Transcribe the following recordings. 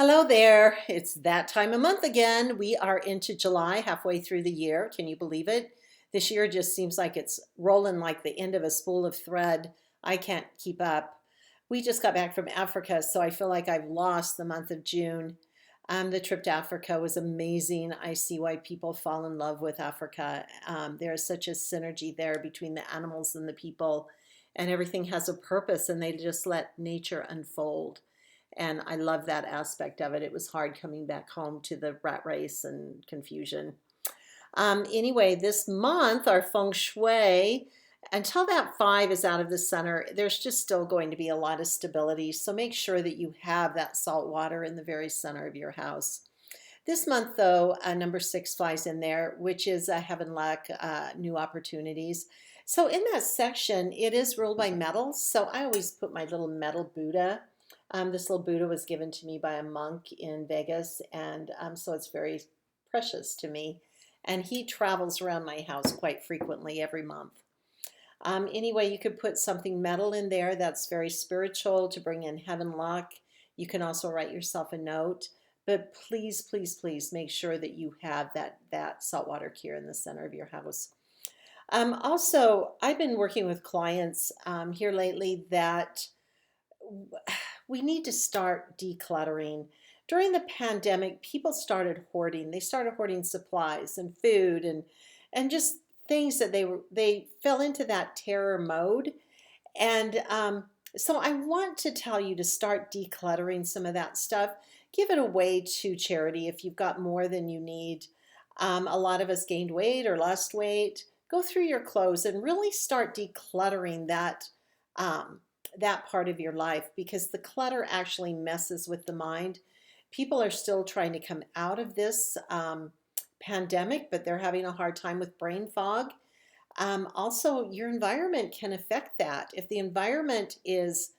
Hello there. It's that time of month again. We are into July, halfway through the year. Can you believe it? This year just seems like it's rolling like the end of a spool of thread. I can't keep up. We just got back from Africa, so I feel like I've lost the month of June. The trip to Africa was amazing. I see why people fall in love with Africa. There is such a synergy there between the animals and the people, and everything has a purpose, and they just let nature unfold. And I love that aspect of it. It was hard coming back home to the rat race and confusion. Anyway, this month, our feng shui, until that five is out of the center, there's just still going to be a lot of stability. So make sure that you have that salt water in the very center of your house. This month, though, number six flies in there, which is heaven luck, new opportunities. So in that section, it is ruled by metals. So I always put my little metal Buddha. This little Buddha was given to me by a monk in Vegas, and so it's very precious to me. And he travels around my house quite frequently every month. Anyway, you could put something metal in there that's very spiritual to bring in heaven luck. You can also write yourself a note. But please, please, please make sure that you have that saltwater cure in the center of your house. Also, I've been working with clients here lately that we need to start decluttering. During the pandemic, people started hoarding. They started hoarding supplies and food and just things that they fell into that terror mode. And so I want to tell you to start decluttering some of that stuff. Give it away to charity if you've got more than you need. A lot of us gained weight or lost weight. Go through your clothes and really start decluttering that part of your life, because the clutter actually messes with the mind. People are still trying to come out of this pandemic, but they're having a hard time with brain fog. Also, your environment can affect that. If the environment is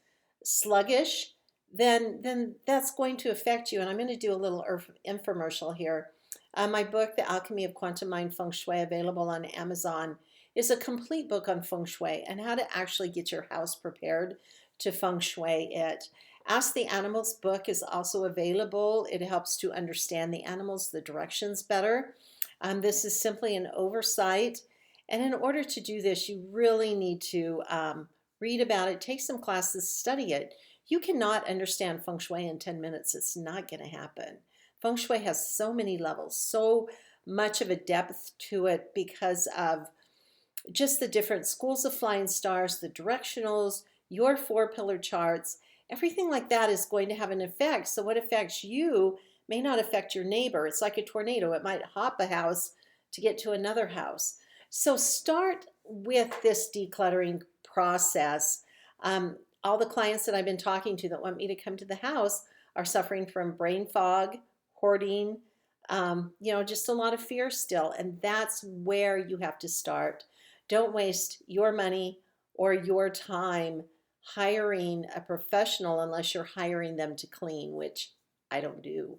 sluggish, then that's going to affect you. And I'm going to do a little infomercial here. My book, The Alchemy of Quantum Mind Feng Shui, available on Amazon, is a complete book on feng shui and how to actually get your house prepared to feng shui it. Ask the Animals book is also available. It helps to understand the animals, the directions better. This is simply an oversight. And in order to do this, you really need to read about it, take some classes, study it. You cannot understand feng shui in 10 minutes. It's not going to happen. Feng shui has so many levels, so much of a depth to it because of just the different schools of flying stars, the directionals, your four pillar charts, everything like that is going to have an effect. So what affects you may not affect your neighbor. It's like a tornado. It might hop a house to get to another house. So start with this decluttering process. All the clients that I've been talking to that want me to come to the house are suffering from brain fog, hoarding, just a lot of fear still. And that's where you have to start. Don't waste your money or your time hiring a professional unless you're hiring them to clean, which I don't do.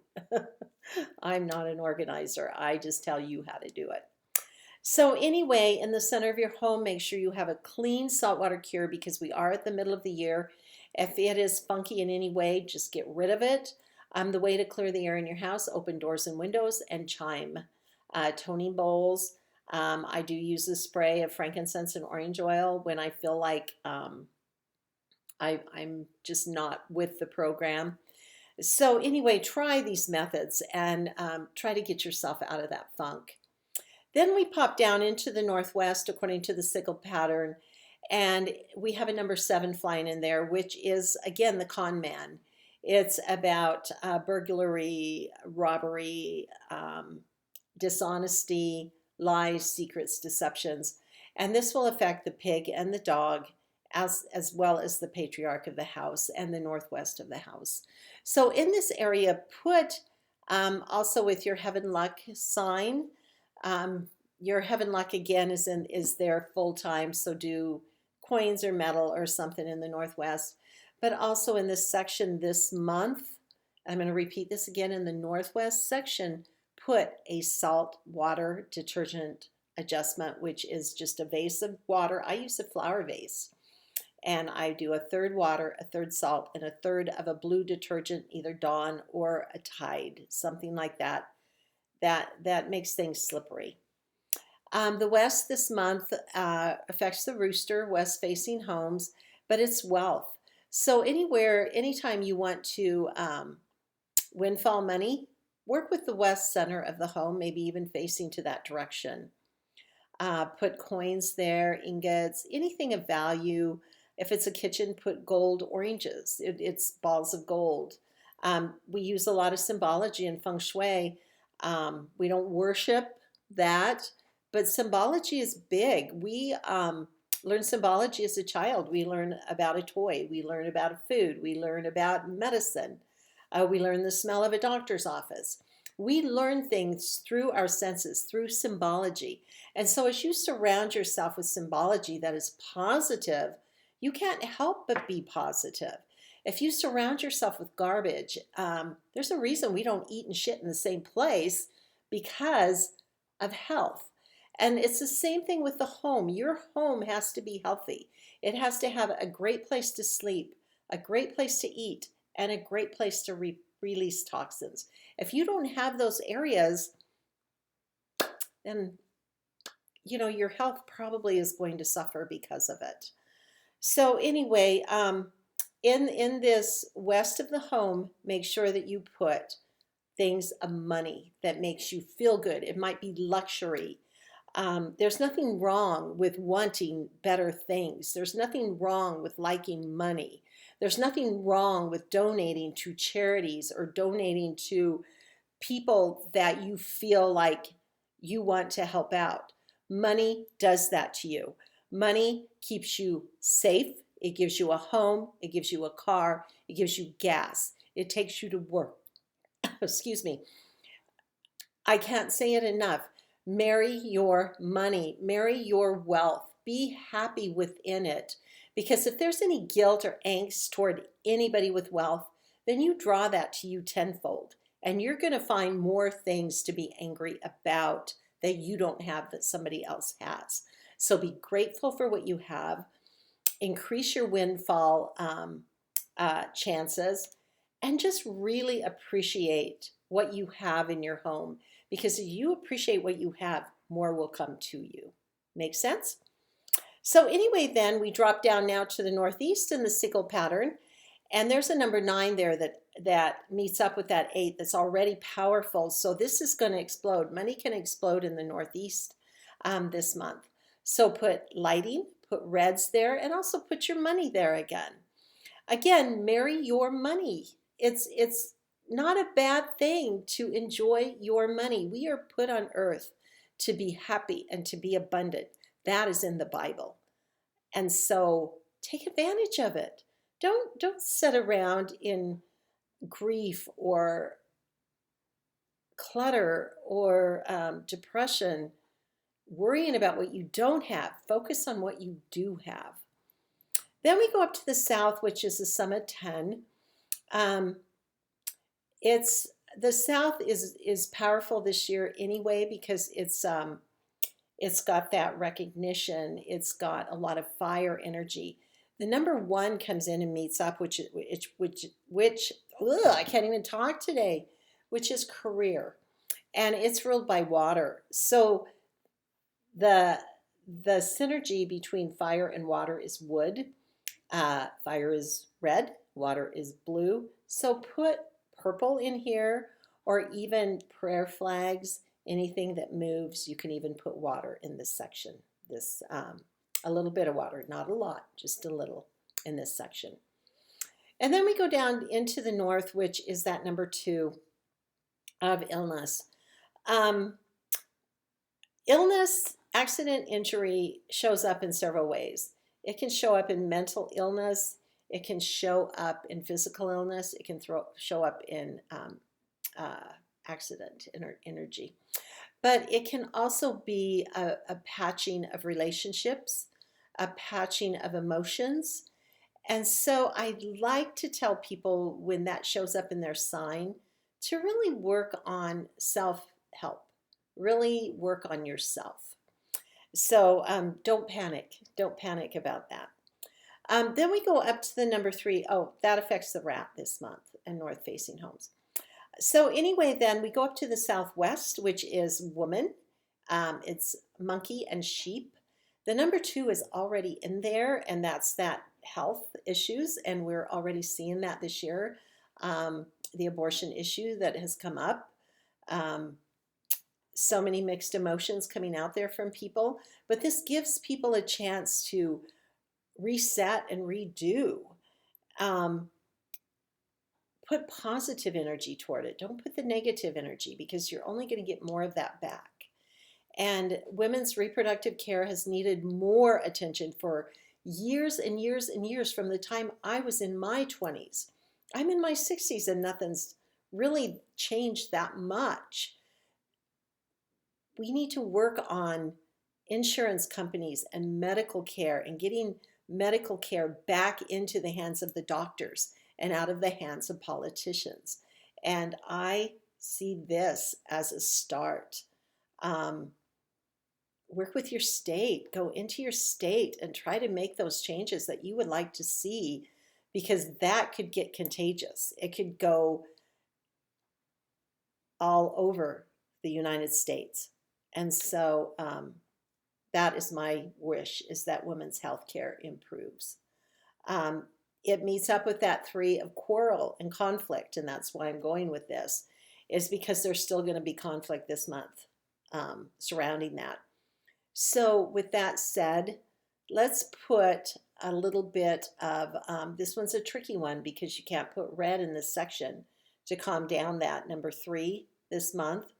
I'm not an organizer. I just tell you how to do it. So anyway, in the center of your home, make sure you have a clean saltwater cure because we are at the middle of the year. If it is funky in any way, just get rid of it. The way to clear the air in your house: open doors and windows and chime. Toning bowls. I do use a spray of frankincense and orange oil when I feel like I'm just not with the program. So anyway, try these methods and try to get yourself out of that funk. Then we pop down into the northwest according to the sickle pattern, and we have a number seven flying in there, which is, again, the con man. It's about burglary, robbery, dishonesty, lies, secrets, deceptions. And this will affect the pig and the dog, as well as the patriarch of the house and the northwest of the house. So in this area, put also with your heaven luck sign. Your heaven luck again is there full time, so do coins or metal or something in the northwest. But also in this section this month, I'm going to repeat this again, in the northwest section, put a salt water detergent adjustment, which is just a vase of water. I use a flower vase. and I do a third water, a third salt, and a third of a blue detergent, either Dawn or a Tide, something like that. That makes things slippery. The west this month affects the rooster, west facing homes, but it's wealth. So anywhere, anytime you want to windfall money, work with the west center of the home, maybe even facing to that direction. Put coins there, ingots, anything of value. If it's a kitchen, put gold oranges. It's balls of gold. We use a lot of symbology in Feng Shui. We don't worship that, but symbology is big. We learn symbology as a child. We learn about a toy. We learn about a food. We learn about medicine. We learn the smell of a doctor's office. We learn things through our senses, through symbology. And so as you surround yourself with symbology that is positive, you can't help but be positive. If you surround yourself with garbage, there's a reason we don't eat and shit in the same place, because of health. And it's the same thing with the home. Your home has to be healthy. It has to have a great place to sleep, a great place to eat, and a great place to release toxins. If you don't have those areas, then your health probably is going to suffer because of it. So anyway, in this west of the home, make sure that you put things of money that makes you feel good. It might be luxury. There's nothing wrong with wanting better things. There's nothing wrong with liking money. There's nothing wrong with donating to charities or donating to people that you feel like you want to help out. Money does that to you. Money keeps you safe. It gives you a home. It gives you a car. It gives you gas. It takes you to work. Excuse me. I can't say it enough. Marry your money. Marry your wealth. Be happy within it. Because if there's any guilt or angst toward anybody with wealth, then you draw that to you tenfold. And you're going to find more things to be angry about that you don't have that somebody else has. So be grateful for what you have. Increase your windfall chances, and just really appreciate what you have in your home. Because if you appreciate what you have, more will come to you. Make sense? So anyway, then we drop down now to the northeast in the sickle pattern. And there's a number 9 there that meets up with that 8 that's already powerful. So this is going to explode. Money can explode in the northeast this month. So put lighting, put reds there, and also put your money there again. Again, marry your money. It's not a bad thing to enjoy your money. We are put on earth to be happy and to be abundant. That is in the Bible. And so take advantage of it. Don't sit around in grief or clutter or depression, worrying about what you don't have. Focus on what you do have. Then we go up to the south, which is the Summit 10. The south is powerful this year anyway, because it's got that recognition. It's got a lot of fire energy. The number 1 comes in and meets up, which I can't even talk today, which is career, and it's ruled by water. So the synergy between fire and water is wood. Fire is red, water is blue. So put purple in here, or even prayer flags, anything that moves. You can even put water in this section. A little bit of water, not a lot, just a little in this section. And then we go down into the north, which is that number 2 of illness. Illness, accident, injury shows up in several ways. It can show up in mental illness. It can show up in physical illness. It can show up in accident energy. But it can also be a patching of relationships, a patching of emotions. And so I like to tell people when that shows up in their sign to really work on self-help, really work on yourself. So don't panic. Don't panic about that. Then we go up to the number 3. Oh, that affects the rat this month and north facing homes. So anyway, then we go up to the southwest, which is woman. It's monkey and sheep. The number 2 is already in there, and that's that health issues, and we're already seeing that this year. The abortion issue that has come up. Um, so many mixed emotions coming out there from people, but this gives people a chance to reset and redo. Um, put positive energy toward it. Don't put the negative energy because you're only going to get more of that back. And women's reproductive care has needed more attention for years and years and years from the time I was in my 20s. I'm in my 60s and nothing's really changed that much. We need to work on insurance companies and medical care and getting medical care back into the hands of the doctors and out of the hands of politicians. And I see this as a start. Work with your state, go into your state and try to make those changes that you would like to see, because that could get contagious. It could go all over the United States. And so that is my wish, is that women's health care improves. It meets up with that 3 of quarrel and conflict, and that's why I'm going with this, is because there's still going to be conflict this month surrounding that. So with that said, let's put a little bit of, this one's a tricky one because you can't put red in this section to calm down that number 3 this month.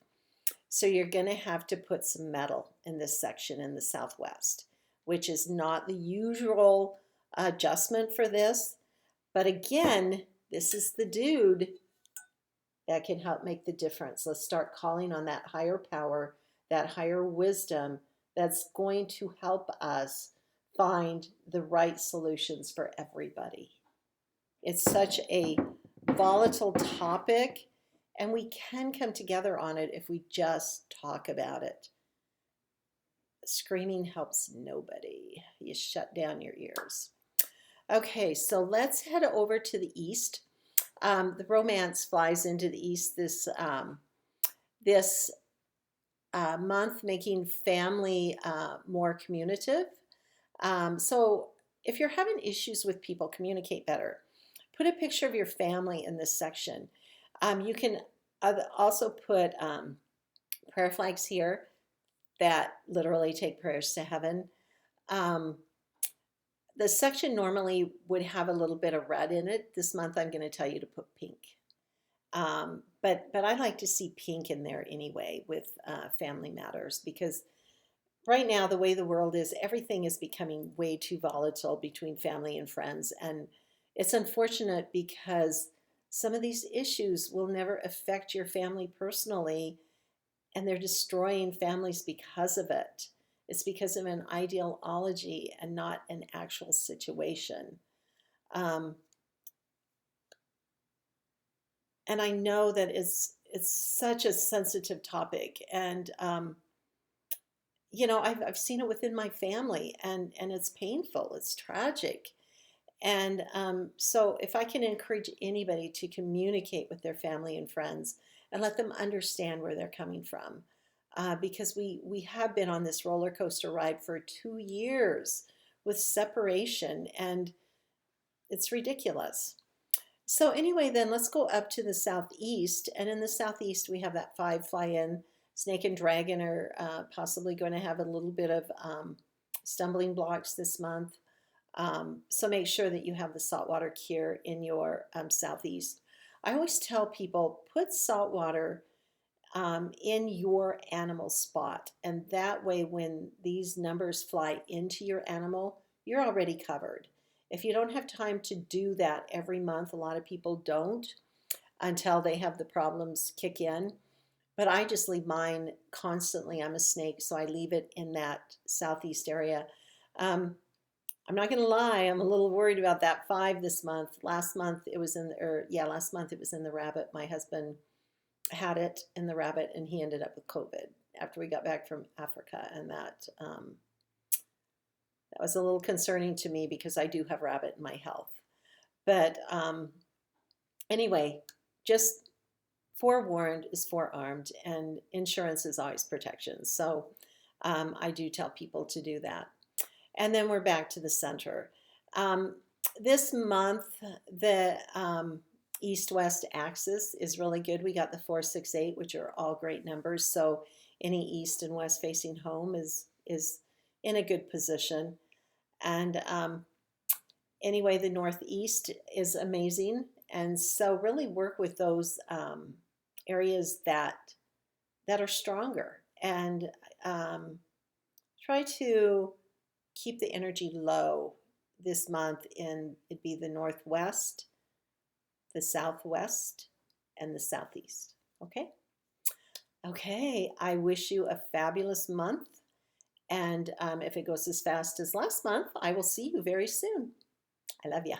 So you're going to have to put some metal in this section in the southwest, which is not the usual adjustment for this. But again, this is the dude that can help make the difference. Let's start calling on that higher power, that higher wisdom that's going to help us find the right solutions for everybody. It's such a volatile topic, and we can come together on it if we just talk about it. Screaming helps nobody. You shut down your ears. Okay, so let's head over to the east. The romance flies into the east this month, making family more communicative. So if you're having issues with people, communicate better. Put a picture of your family in this section. You can also put prayer flags here that literally take prayers to heaven. The section normally would have a little bit of red in it. This month I'm going to tell you to put pink. But I like to see pink in there anyway with family matters, because right now the way the world is, everything is becoming way too volatile between family and friends. And it's unfortunate because some of these issues will never affect your family personally, and they're destroying families because of it. It's because of an ideology and not an actual situation. And I know that it's such a sensitive topic, and you know, I've seen it within my family, and it's painful, it's tragic. And so if I can encourage anybody to communicate with their family and friends and let them understand where they're coming from, because we have been on this roller coaster ride for 2 years with separation, and it's ridiculous. So anyway, then let's go up to the southeast, and in the southeast we have that 5 fly in. Snake and dragon are possibly going to have a little bit of stumbling blocks this month. So make sure that you have the saltwater cure in your southeast. I always tell people, put saltwater in your animal spot, and that way when these numbers fly into your animal, you're already covered. If you don't have time to do that every month, a lot of people don't until they have the problems kick in. But I just leave mine constantly. I'm a snake, so I leave it in that southeast area. I'm not going to lie, I'm a little worried about that 5 this month. Last month it was last month it was in the rabbit. My husband had it in the rabbit, and he ended up with COVID after we got back from Africa, and that That was a little concerning to me because I do have rabbit in my health. But anyway, just forewarned is forearmed, and insurance is always protection. So I do tell people to do that. And then we're back to the center. Um, this month, the east-west axis is really good. We got the 4, 6, 8, which are all great numbers. So any east and west facing home is in a good position. And anyway, the northeast is amazing. And so really work with those areas that are stronger, and try to keep the energy low this month in it'd be the northwest, the southwest, and the southeast. Okay? Okay, I wish you a fabulous month. And if it goes as fast as last month, I will see you very soon. I love ya.